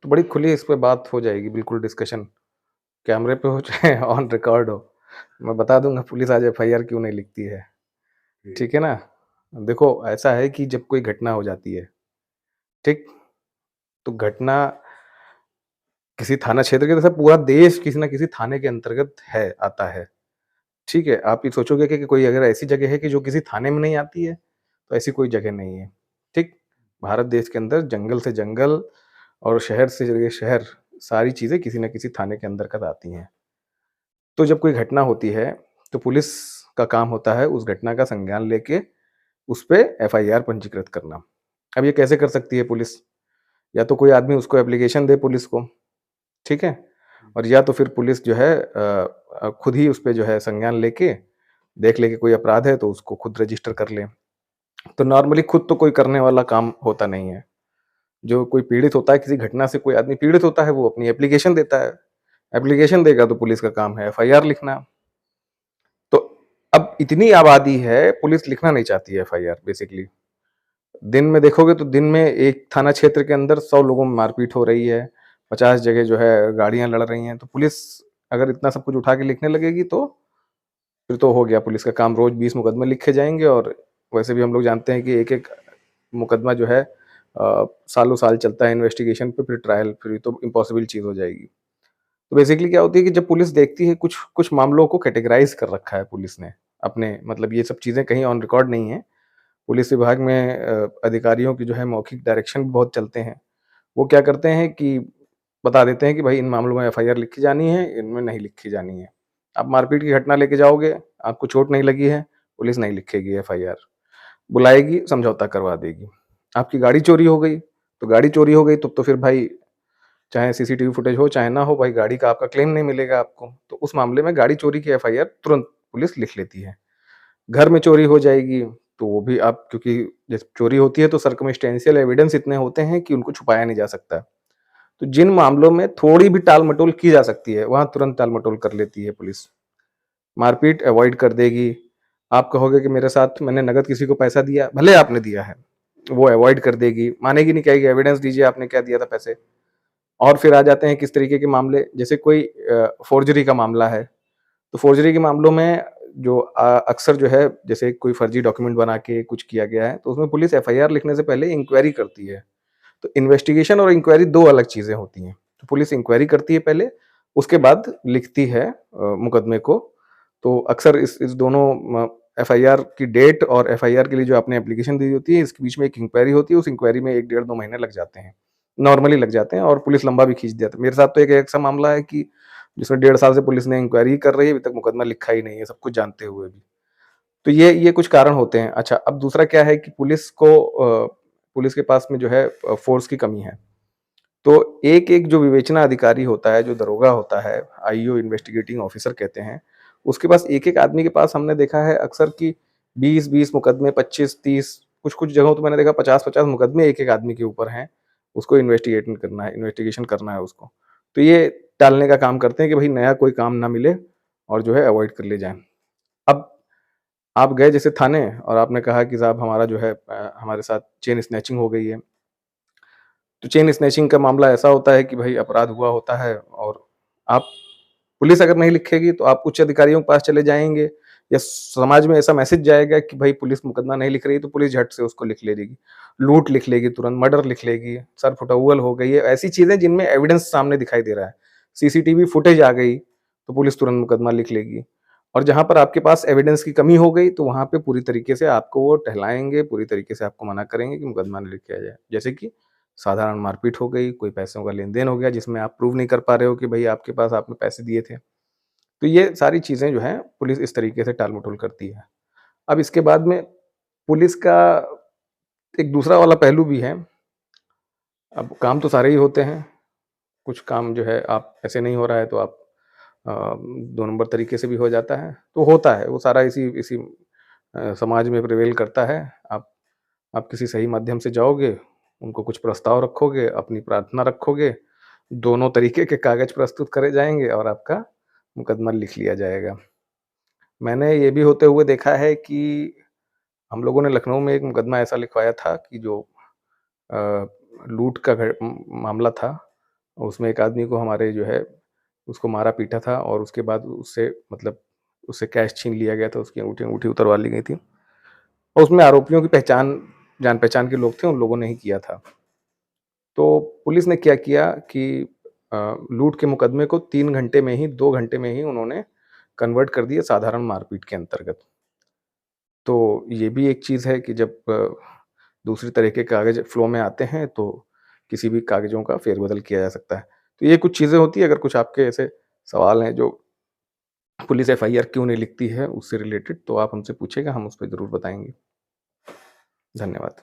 तो बड़ी खुली इस पे बात हो जाएगी, बिल्कुल डिस्कशन, कैमरे पे हो चाहे ऑन रिकॉर्ड हो। मैं बता दूँगा पुलिस आज एफआईआर क्यों नहीं लिखती है, जी, ठीक है ना? देखो ऐसा है कि जब कोई घटना हो जाती है, ठीक? तो घटना किसी थाना क्षेत्र के जैसे पूरा देश किसी न किसी थाने के अंतर्गत है, आता है, ठीक है? आप ये सोचोगे कि कोई अगर ऐसी जगह है कि जो किसी थाने में नहीं आती है, तो ऐसी कोई जगह नहीं है, ठीक? भारत देश के अंदर जंगल से जंगल और शहर से जगह शहर, सारी चीज़ें किसी न किसी थाने के अंतर्गत आती हैं। तो जब कोई घटना होती है, तो पुलिस का काम होता है उस घटना का संज्ञान लेके उस पे एफआईआर पंजीकृत करना। अब ये कैसे कर सकती है पुलिस? या तो कोई आदमी उसको एप्लीकेशन दे पुलिस को, ठीक है? और या तो फिर पुलिस जो है खुद ही उस पे जो है संज्ञान लेके, देख ले कि कोई अपराध है तो उसको खुद रजिस्टर कर ले। तो नॉर्मली खुद तो कोई करने वाला काम होता नहीं है। जो कोई पीड़ित होता है, किसी घटना से कोई आदमी पीड़ित होता है, वो अपनी एप्लीकेशन देता है। एप्लीकेशन देगा तो पुलिस का काम है एफआईआर लिखना। तो अब इतनी आबादी है, पुलिस लिखना नहीं चाहती है एफआईआर बेसिकली। दिन में देखोगे तो दिन में एक थाना क्षेत्र के अंदर 100 लोगों में मारपीट हो रही है, 50 जगह जो है गाड़ियाँ लड़ रही हैं, तो पुलिस अगर इतना सब कुछ उठा के लिखने लगेगी तो फिर तो हो गया पुलिस का काम, रोज़ 20 मुकदमे लिखे जाएँगे और वैसे भी हम लोग जानते हैं कि एक-एक मुकदमा जो है सालों-साल चलता है इन्वेस्टिगेशन पे, फिर ट्रायल, फिर ये तो इम्पॉसिबल चीज़ हो जाएगी। तो बेसिकली क्या होती है कि जब पुलिस देखती है कुछ कुछ मामलों को कैटेगराइज़ कर रखा है पुलिस ने, अपने मतलब ये सब चीज़ें कहीं ऑन रिकॉर्ड नहीं है। पुलिस विभाग में अधिकारियों की जो है मौखिक डायरेक्शन भी बहुत चलते हैं। वो क्या करते हैं कि बता देते हैं कि भाई इन मामलों में एफआईआर लिखी जानी है, इनमें नहीं लिखी जानी है। आप मारपीट की घटना लेके जाओगे, आपको चोट नहीं लगी है, पुलिस नहीं लिखेगी एफआईआर। बुलाएगी, समझौता करवा देगी। आपकी गाड़ी चोरी हो गई, तो गाड़ी चोरी हो गई तब तो फिर भाई चाहे सीसीटीवी फुटेज हो, चाहे ना हो, भाई गाड़ी का आपका क्लेम नहीं मिलेगा आपको। तो उस मामले में गाड़ी चोरी की एफआईआर तुरंत पुलिस लिख लेती है। घर में चोरी हो जाएगी, तो वो भी आप क्योंकि जब चोरी होती है तो सर्कमस्टेंशियल एविडेंस इतने होते हैं कि उनको छुपाया नहीं जा सकता। तो जिन मामलों में थोड़ी भी टाल-मटोल की जा सकती है, वहाँ तुरंत टाल-मटोल कर लेती है पुलिस। मारपीट अवॉइड कर देगी। आप कहोगे कि मेरे साथ मैंने नकद किसी को पैसा दिया, भले आपने दिया है, वो अवॉइड कर देगी, मानेगी नहीं, कहेगी एविडेंस दीजिए आपने क्या दिया था पैसे। और फिर आ जाते हैं किस तरीके के मामले, जैसे कोई फ़ोर्जरी का मामला है, तो फ़ोर्जरी के मामलों में जो अक्सर जो है जैसे कोई फर्जी डॉक्यूमेंट बना के कुछ किया गया है, तो उसमें पुलिस एफआईआर लिखने से पहले इंक्वायरी करती है। तो इन्वेस्टिगेशन और इंक्वायरी 2 अलग चीज़ें होती हैं। तो पुलिस इंक्वायरी करती है पहले, उसके बाद लिखती है मुकदमे को। तो अक्सर इस दोनों एफआईआर की डेट और एफआईआर के लिए जो आपने एप्लीकेशन दी होती है, इसके बीच में एक इंक्वायरी होती है, उस इंक्वायरी में 1 डेढ़ 2 महीने लग जाते हैं। नॉर्मली लग जाते हैं और पुलिस लंबा भी खींच देता है। मेरे साथ तो एक ऐसा मामला है कि जिसमें 1.5 साल से पुलिस ने इंक्वायरी कर रही है, अभी तक मुकदमा लिखा ही नहीं है, सब कुछ जानते हुए भी। तो ये कुछ कारण होते हैं। अच्छा, अब दूसरा क्या है कि पुलिस के पास में जो है फ़ोर्स की कमी है। तो एक-एक जो विवेचना अधिकारी होता है, जो दरोगा होता है, आईओ इन्वेस्टिगेटिंग ऑफिसर कहते हैं, उसके पास एक-एक आदमी के पास हमने देखा है अक्सर कि 20-20 मुकदमे, 25-30, कुछ-कुछ जगहों तो मैंने देखा 50-50 मुकदमे एक-एक आदमी के ऊपर हैं, उसको इन्वेस्टिगेशन करना है उसको। तो ये टालने का काम करते हैं कि भई नया कोई काम ना मिले और जो है अवॉइड कर लिए जाएँ। अब आप गए जैसे थाने और आपने कहा कि साहब हमारा जो है हमारे साथ चेन स्नैचिंग हो गई है। तो चेन स्नैचिंग का मामला ऐसा होता है कि भाई अपराध हुआ होता है और आप पुलिस अगर नहीं लिखेगी तो आप उच्च अधिकारियों के पास चले जाएँगे या समाज में ऐसा मैसेज जाएगा कि भाई पुलिस मुकदमा नहीं लिख रही है तो पुलिस झट से उसको लिख लेगी। लूट लिख लेगी तुरंत, मर्डर लिख लेगी, सर फुटौल हो गई है, ऐसी चीज़ें जिनमें एविडेंस सामने दिखाई दे रहा है। सीसीटीवी फुटेज आ गई, तो पुलिस तुरंत मुकदमा लिख लेगी। और जहाँ पर आपके पास एविडेंस की कमी हो गई तो वहाँ पे पूरी तरीके से आपको वो टहलाएँगे, पूरी तरीके से आपको मना करेंगे कि मुकदमा नहीं लिखा जाए। जैसे कि साधारण मारपीट हो गई, कोई पैसों का लेन-देन हो गया जिसमें आप प्रूव नहीं कर पा रहे हो कि भई आपके पास आपने पैसे दिए थे। तो ये सारी चीज़ें जो हैं पुलिस इस तरीके से टाल-मटोल करती है। अब इसके बाद में पुलिस का एक दूसरा वाला पहलू भी है। अब काम तो सारे ही होते हैं, कुछ काम जो है आप ऐसे नहीं हो रहा है तो आप 2 नंबर तरीके से भी हो जाता है। तो होता है, वो सारा इसी इसी समाज में प्रिवेल करता है। आप किसी सही माध्यम से जाओगे, उनको कुछ प्रस्ताव रखोगे, अपनी प्रार्थना रखोगे, दोनों तरीके के कागज़ प्रस्तुत करे जाएँगे और आपका मुकदमा लिख लिया जाएगा। मैंने ये भी होते हुए देखा है कि हम लोगों ने लखनऊ में एक मुकदमा ऐसा लिखवाया था कि जो अ, लूट का मामला था। और उसमें एक आदमी को हमारे जो है उसको मारा-पीटा था और उसके बाद उससे मतलब उससे कैश छीन लिया गया था, उसकी अंगूठी उतरवा ली गई थी और उसमें आरोपियों की पहचान जान-पहचान के लोग थे, उन लोगों ने ही किया था। तो पुलिस ने क्या किया कि लूट के मुकदमे को 3 घंटे में ही 2 घंटे में ही उन्होंने कन्वर्ट कर दिया साधारण मारपीट के अंतर्गत। तो ये भी एक चीज़ है कि जब दूसरी तरह के कागज़ फ्लो में आते हैं, तो किसी भी कागज़ों का फेरबदल किया जा सकता है। तो ये कुछ चीज़ें होती हैं, अगर कुछ आपके ऐसे सवाल हैं जो पुलिस एफआईआर क्यों नहीं लिखती है उससे रिलेटेड, तो आप हमसे पूछिएगा, हम उस पे ज़रूर बताएँगे। धन्यवाद।